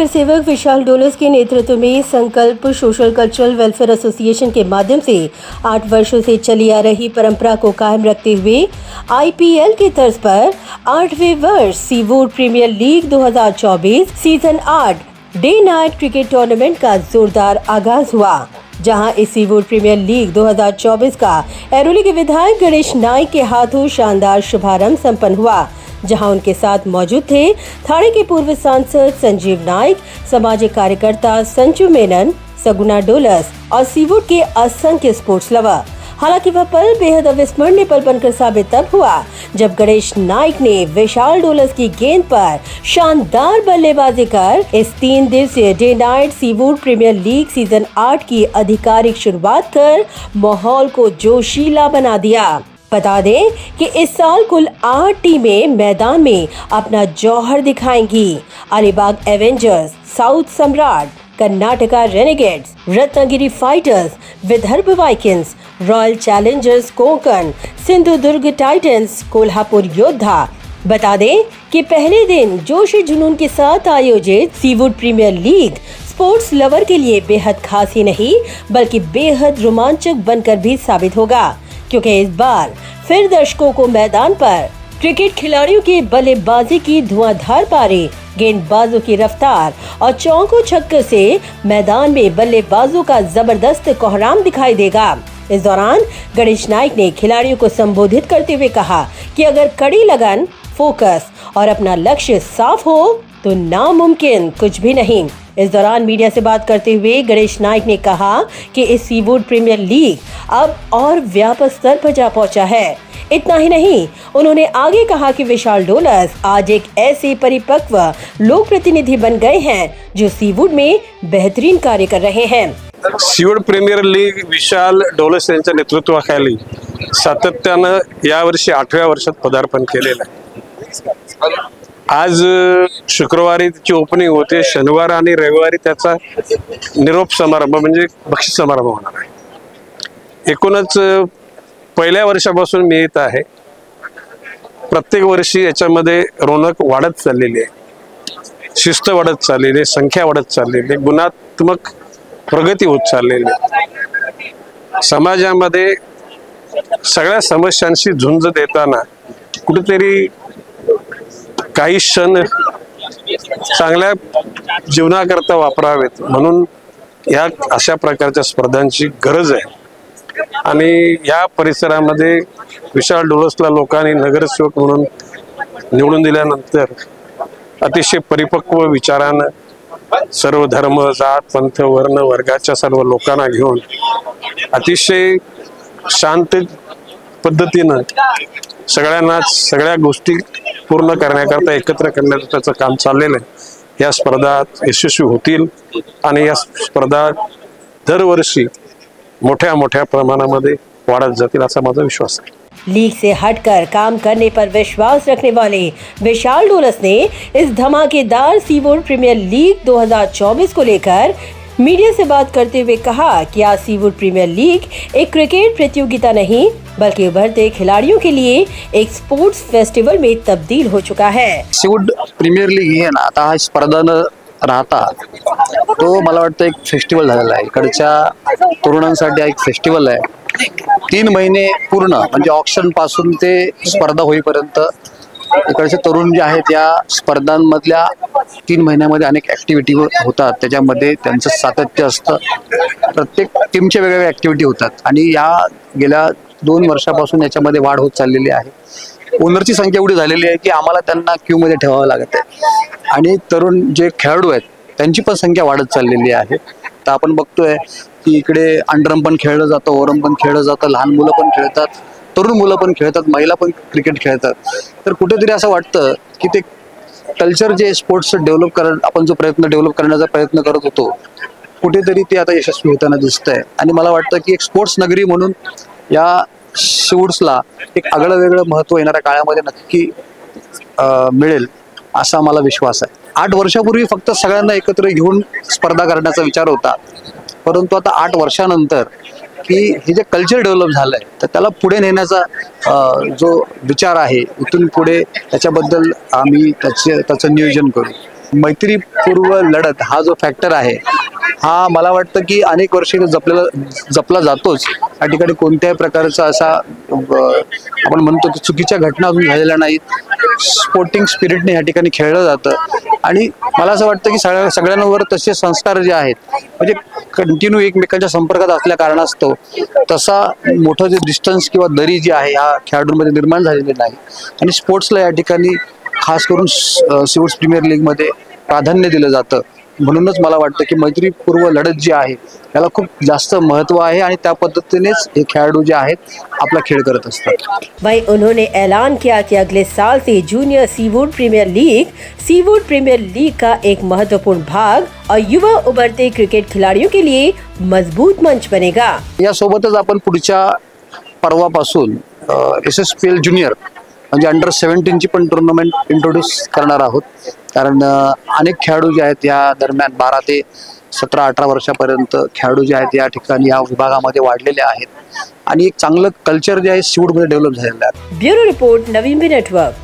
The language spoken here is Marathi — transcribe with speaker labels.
Speaker 1: नगर सेवक विशाल डोलस के नेतृत्व में संकल्प सोशल कल्चरल वेलफेयर एसोसिएशन के माध्यम से 8 वर्षों से चली आ रही परंपरा को कायम रखते हुए आईपीएल के तर्ज पर 8वें वर्ष Seawood premier league 2024 season 8 day night cricket tournament का जोरदार आगाज हुआ, जहां इस सीवुड प्रीमियर लीग 2024 का ऐरोली के विधायक गणेश नाइक के हाथों शानदार शुभारंभ संपन्न हुआ, जहां उनके साथ मौजूद थे थाने के पूर्व सांसद संजीव नाइक, सामाजिक कार्यकर्ता संजू मेनन, सगुना डोलस और सीवुड के असंख्य स्पोर्ट्स लवर। हालांकि वह पल बेहद अविस्मरणीय पल बनकर साबित तब हुआ जब गणेश नाइक ने विशाल डोलस की गेंद पर शानदार बल्लेबाजी कर इस 3 दिवसीय day night Seawood premier league season 8 की आधिकारिक शुरुआत कर माहौल को जोशीला बना दिया। बता दें कि इस साल कुल 8 टीमें मैदान में अपना जौहर दिखाएंगी। Alibag Avengers, South Samrat, Karnataka Renegades, Ratnagiri Fighters, Vidarbha Vikings, Royal Challengers Konkan, Sindhudurg Titans, Kolhapur Yoddha. बता दें कि पहले दिन जोश जुनून के साथ आयोजित Seawood premier league sports lover के लिए बेहद खास ही नहीं बल्कि बेहद रोमांचक बनकर भी साबित होगा, क्योंकि इस बार फिर दर्शकों को मैदान पर क्रिकेट खिलाड़ियों की बल्लेबाजी की धुआंधार पारी, गेंदबाजों की रफ्तार और चौकों छक्के से मैदान में बल्लेबाजों का जबरदस्त कोहराम दिखाई देगा। इस दौरान गणेश नाइक ने खिलाड़ियों को संबोधित करते हुए कहा कि अगर कड़ी लगन, फोकस और अपना लक्ष्य साफ हो तो नामुमकिन कुछ भी नहीं। इस दौरान मीडिया से बात करते हुए गणेश नाइक ने कहा कि इस सीवुड प्रीमियर लीग अब और व्यापक स्तर पर जा पहुंचा है। इतना ही नहीं, उन्होंने आगे कहा कि विशाल डोलस आज एक ऐसे परिपक्व लोक प्रतिनिधि बन गए हैं जो सीवुड में बेहतरीन कार्य कर रहे हैं।
Speaker 2: सीवुड प्रीमियर लीग विशाल डोलस यांच्या नेतृत्वाखाली सातत्यानं यावर्षी 8व्या वर्षात पदार्पण केलेलं आहे। आज शुक्रवारी त्याची ओपनिंग होते, शनिवार आणि रविवारी त्याचा निरोप समारंभ म्हणजे बक्षीस समारंभ होणार आहे। एकूणच पहिल्या वर्षापासून मी येत आहे, प्रत्येक वर्षी याच्यामध्ये रौनक वाढत चाललेली आहे, शिस्त वाढत चाललेली आहे, संख्या वाढत चाललेली आहे, गुणात्मक प्रगती होत चाललेली आहे। समाजामध्ये सगळ्या समस्यांशी झुंज देताना कुठेतरी काही क्षण चांगल्या जीवनाकरता वापरावेत म्हणून या अशा प्रकारच्या स्पर्धांची गरज आहे। आणि या परिसरामध्ये विशाल डोलसला लोकांनी नगरसेवक म्हणून निवडून दिल्यानंतर अतिशय परिपक्व विचारानं सर्व धर्म, जात, पंथ, वर्ण, वर्गाच्या सर्व लोकांना घेऊन अतिशय शांत पद्धतीनं सगळ्यांनाच सगळ्या गोष्टी पूर्ण करण्याकरता एकत्र करण्याचं त्याचं काम चाललेलं आहे। या स्पर्धा यशस्वी होतील आणि या स्पर्धा दरवर्षी मोठ्या प्रमाणामध्ये वाढत जातील असा माझा विश्वास आहे।
Speaker 1: लीग से हटकर काम करने पर विश्वास रखने वाले विशाल डोलस ने इस धमाकेदार सीवुड प्रीमियर लीग 2024 को लेकर मीडिया से बात करते हुए कहा कि आज सीवुड प्रीमियर लीग एक क्रिकेट प्रतियोगिता नहीं बल्कि उभरते खिलाड़ियों के लिए एक स्पोर्ट्स फेस्टिवल में तब्दील हो चुका है।
Speaker 3: सीवुड प्रीमियर लीग हे ना आता हा स्पर्धा न राहता तो मला वाटतं एक फेस्टिवल झालेला आहे। इकडच्या तरुणांसाठी एक फेस्टिवल आहे। 3 महिने पूर्ण म्हणजे ऑक्शन पासून ते स्पर्धा होईपर्यंत इकडचे तरुण जे आहेत या स्पर्धांमधल्या 3 महिन्यामध्ये अनेक ऍक्टिव्हिटी होतात, त्याच्यामध्ये त्यांचं सातत्य असतं। प्रत्येक टीमच्या वेगवेगळ्या ऍक्टिव्हिटी होतात आणि या गेल्या 2 वर्षापासून याच्यामध्ये वाढ होत चाललेली आहे। ओनरची संख्या एवढी झालेली आहे की आम्हाला त्यांना क्यू मध्ये ठेवावं लागत आहे आणि तरुण जे खेळाडू आहेत त्यांची पण संख्या वाढत चाललेली आहे। तर आपण बघतोय की इकडे अंडरम पण खेळलं जातं, ओरम पण खेळलं जातं, लहान मुलं पण खेळतात, तरुण मुलं पण खेळतात, महिला पण क्रिकेट खेळतात। तर कुठेतरी असं वाटतं की ते कल्चर जे स्पोर्ट्स डेव्हलप आपण जो डेव्हलप करण्याचा प्रयत्न करत होतो कुठेतरी ते आता यशस्वी होताना दिसतंय। आणि मला वाटतं की एक स्पोर्ट्स नगरी म्हणून या सीवुड्सला एक आगळं वेगळं महत्त्व येणाऱ्या काळामध्ये नक्की मिळेल असा मला विश्वास आहे। 8 वर्षापूर्वी फक्त सगळ्यांना एकत्र घेऊन स्पर्धा करण्याचा विचार होता, परंतु आता 8 वर्षानंतर की हे जे कल्चर डेव्हलप झालंय तर त्याला पुढे नेण्याचा जो विचार आहे, इथून पुढे त्याच्याबद्दल आम्ही त्याचं नियोजन करू। मैत्रीपूर्व लढत हा जो फॅक्टर आहे हा मला वाटतं की अनेक वर्षे जपला जातोच। या ठिकाणी कोणत्याही प्रकारचा असा आपण म्हणतो की चुकीच्या घटना अजून झालेल्या नाहीत। स्पोर्टिंग स्पिरिटने या ठिकाणी खेळलं जातं आणि मला असं वाटतं की सगळ्यांवर तसे संस्कार जे आहेत म्हणजे कंटिन्यू एकमेकांच्या संपर्कात असल्या कारणास्तव तसा मोठं जे डिस्टन्स किंवा दरी जी आहे ह्या खेळाडूंमध्ये निर्माण झालेली नाही आणि स्पोर्ट्सला या ठिकाणी खास करून सीवूड्स प्रीमियर लीगमध्ये प्राधान्य दिलं जातं। म्हणूनच मला वाटतं की मैत्रीपूर्व लढत जी आहे याला खूप जास्त महत्त्व आहे आणि त्या पद्धतीनेच हे खेळाडू जे आहेत आपला खेळ करत असतात।
Speaker 1: वहीं उन्होंने ऐलान किया कि अगले साल से जूनियर सीवूड प्रीमियर लीग का एक महत्वपूर्ण भाग और युवा उभरते क्रिकेट खिलाड़ियों के लिए मजबूत मंच बनेगा।
Speaker 3: यासोबतच आपण पुढच्या पर्वापासून SSPL ज्युनियर म्हणजे अंडर 17 ची पण टुर्नामेंट इंट्रोड्यूस करणार आहोत, कारण अनेक खेळाडू जे आहेत या दरम्यान 12 ते 17-18 वर्षापर्यंत खेळाडू जे आहेत या ठिकाणी या विभागामध्ये वाढलेले आहेत आणि एक चांगलं कल्चर जे आहे सीवूडमध्ये डेव्हलप झालेलं आहे।
Speaker 1: ब्युरो रिपोर्ट, नवीन नेटवर्क।